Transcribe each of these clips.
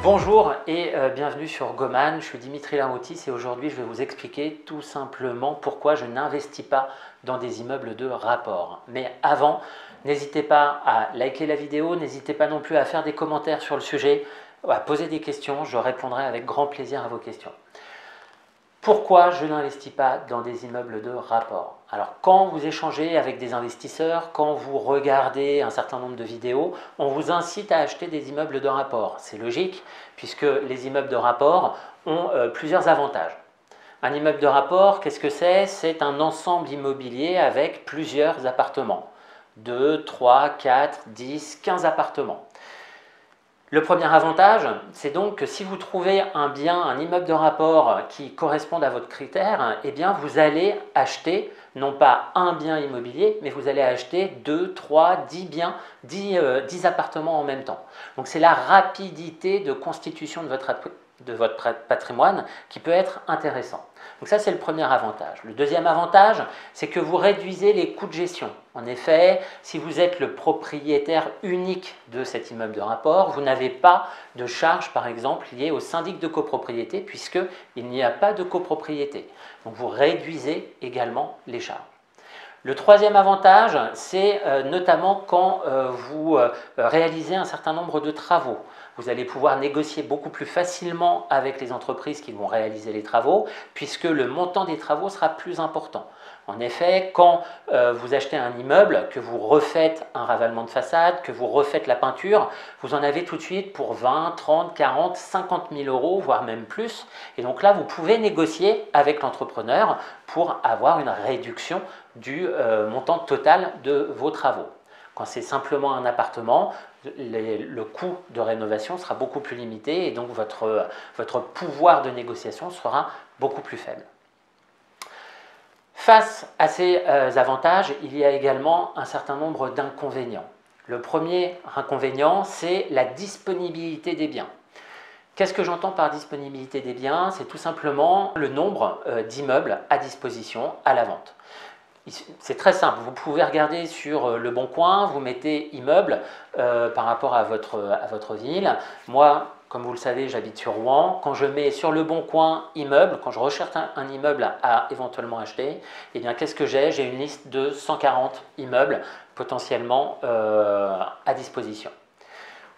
Bonjour et bienvenue sur Goman, je suis Dimitri Larmoutis et aujourd'hui je vais vous expliquer tout simplement pourquoi je n'investis pas dans des immeubles de rapport. Mais avant, n'hésitez pas à liker la vidéo, n'hésitez pas non plus à faire des commentaires sur le sujet, à poser des questions, je répondrai avec grand plaisir à vos questions. Pourquoi je n'investis pas dans des immeubles de rapport? Alors quand vous échangez avec des investisseurs, quand vous regardez un certain nombre de vidéos, on vous incite à acheter des immeubles de rapport. C'est logique puisque les immeubles de rapport ont plusieurs avantages. Un immeuble de rapport, qu'est-ce que c'est? C'est un ensemble immobilier avec plusieurs appartements. 2, 3, 4, 10, 15 appartements. Le premier avantage, c'est donc que si vous trouvez un bien, un immeuble de rapport qui corresponde à votre critère, eh bien vous allez acheter non pas un bien immobilier, mais vous allez acheter 2, 3, 10 biens, 10 appartements en même temps. Donc c'est la rapidité de constitution de votre patrimoine qui peut être intéressant. Donc ça c'est le premier avantage. Le deuxième avantage, c'est que vous réduisez les coûts de gestion. En effet, si vous êtes le propriétaire unique de cet immeuble de rapport, vous n'avez pas de charges par exemple liées au syndic de copropriété puisqu'il n'y a pas de copropriété. Donc vous réduisez également les charges. Le troisième avantage, c'est notamment quand vous réalisez un certain nombre de travaux. Vous allez pouvoir négocier beaucoup plus facilement avec les entreprises qui vont réaliser les travaux, puisque le montant des travaux sera plus important. En effet, quand vous achetez un immeuble, que vous refaites un ravalement de façade, que vous refaites la peinture, vous en avez tout de suite pour 20, 30, 40, 50 000 euros, voire même plus. Et donc là, vous pouvez négocier avec l'entrepreneur pour avoir une réduction du montant total de vos travaux. Quand c'est simplement un appartement, le coût de rénovation sera beaucoup plus limité et donc votre pouvoir de négociation sera beaucoup plus faible. Face à ces avantages, il y a également un certain nombre d'inconvénients. Le premier inconvénient, c'est la disponibilité des biens. Qu'est-ce que j'entends par disponibilité des biens? C'est tout simplement le nombre d'immeubles à disposition à la vente. C'est très simple, vous pouvez regarder sur Le Bon Coin, vous mettez immeuble par rapport à votre ville. Moi, comme vous le savez, j'habite sur Rouen. Quand je mets sur Le Bon Coin immeuble, quand je recherche un immeuble à éventuellement acheter, eh bien qu'est-ce que j'ai? J'ai une liste de 140 immeubles potentiellement à disposition.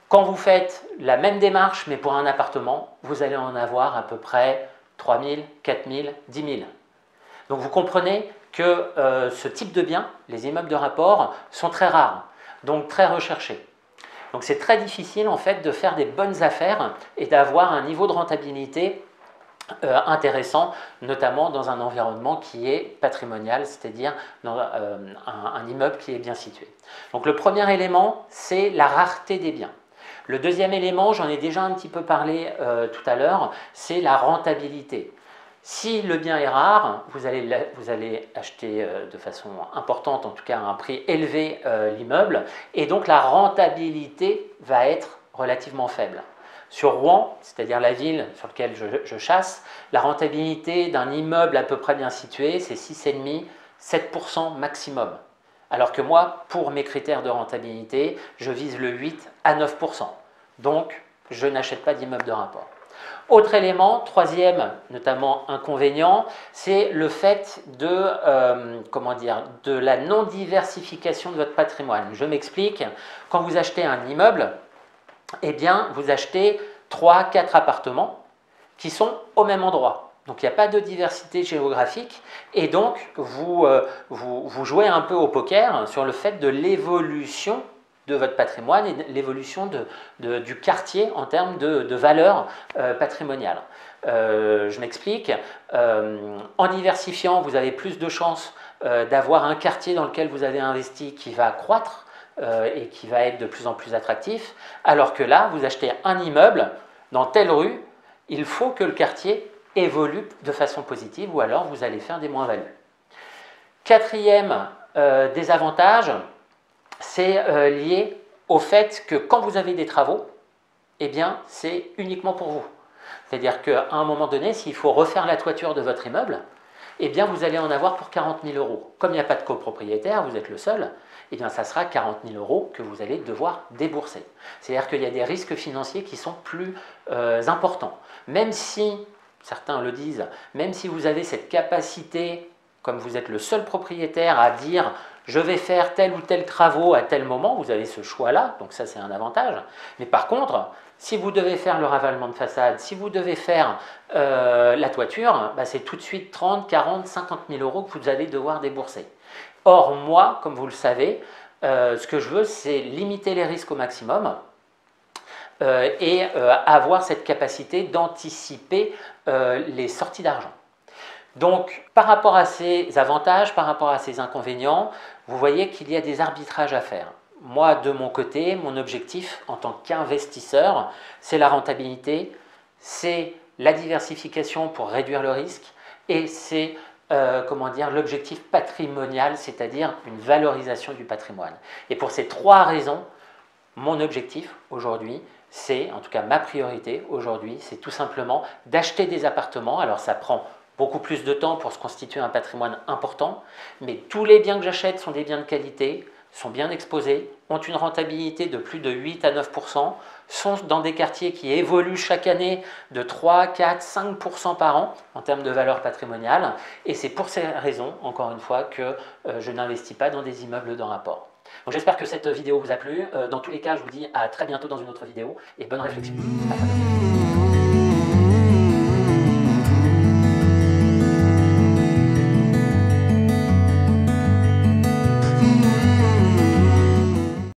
Quand vous faites la même démarche mais pour un appartement, vous allez en avoir à peu près 3 000, 4 000, 10 000. Donc vous comprenez que ce type de biens, les immeubles de rapport, sont très rares, donc très recherchés. Donc c'est très difficile en fait de faire des bonnes affaires et d'avoir un niveau de rentabilité intéressant, notamment dans un environnement qui est patrimonial, c'est-à-dire dans un immeuble qui est bien situé. Donc le premier élément, c'est la rareté des biens. Le deuxième élément, j'en ai déjà un petit peu parlé tout à l'heure, c'est la rentabilité. Si le bien est rare, vous allez acheter de façon importante, en tout cas à un prix élevé, l'immeuble, et donc la rentabilité va être relativement faible. Sur Rouen, c'est-à-dire la ville sur laquelle je chasse, la rentabilité d'un immeuble à peu près bien situé, c'est 6,5, 7% maximum. Alors que moi, pour mes critères de rentabilité, je vise le 8 à 9%. Donc, je n'achète pas d'immeuble de rapport. Autre élément, troisième notamment inconvénient, c'est le fait de la non-diversification de votre patrimoine. Je m'explique, quand vous achetez un immeuble, eh bien vous achetez 3, 4 appartements qui sont au même endroit. Donc il n'y a pas de diversité géographique et donc vous jouez un peu au poker sur le fait de l'évolution de votre patrimoine et l'évolution du quartier en termes de valeur patrimoniale. Je m'explique, en diversifiant, vous avez plus de chances d'avoir un quartier dans lequel vous avez investi qui va croître et qui va être de plus en plus attractif, alors que là, vous achetez un immeuble dans telle rue, il faut que le quartier évolue de façon positive ou alors vous allez faire des moins-values. Quatrième désavantage, c'est lié au fait que quand vous avez des travaux, eh bien c'est uniquement pour vous. C'est-à-dire qu'à un moment donné, s'il faut refaire la toiture de votre immeuble, eh bien vous allez en avoir pour 40 000 euros. Comme il n'y a pas de copropriétaire, vous êtes le seul, eh bien ça sera 40 000 euros que vous allez devoir débourser. C'est-à-dire qu'il y a des risques financiers qui sont plus importants. Même si, certains le disent, même si vous avez cette capacité, comme vous êtes le seul propriétaire, à dire je vais faire tel ou tel travaux à tel moment, vous avez ce choix-là, donc ça c'est un avantage. Mais par contre, si vous devez faire le ravalement de façade, si vous devez faire la toiture, bah, c'est tout de suite 30, 40, 50 000 euros que vous allez devoir débourser. Or, moi, comme vous le savez, ce que je veux, c'est limiter les risques au maximum et avoir cette capacité d'anticiper les sorties d'argent. Donc, par rapport à ces avantages, par rapport à ces inconvénients, vous voyez qu'il y a des arbitrages à faire. Moi, de mon côté, mon objectif en tant qu'investisseur, c'est la rentabilité, c'est la diversification pour réduire le risque et c'est l'objectif patrimonial, c'est-à-dire une valorisation du patrimoine. Et pour ces trois raisons, mon objectif aujourd'hui, c'est, en tout cas ma priorité aujourd'hui, c'est tout simplement d'acheter des appartements. Alors ça prend beaucoup plus de temps pour se constituer un patrimoine important, mais tous les biens que j'achète sont des biens de qualité, sont bien exposés, ont une rentabilité de plus de 8 à 9%, sont dans des quartiers qui évoluent chaque année de 3, 4, 5% par an en termes de valeur patrimoniale. Et c'est pour ces raisons, encore une fois, que je n'investis pas dans des immeubles de rapport. Donc j'espère que cette vidéo vous a plu. Dans tous les cas, je vous dis à très bientôt dans une autre vidéo et bonne réflexion. À très bientôt.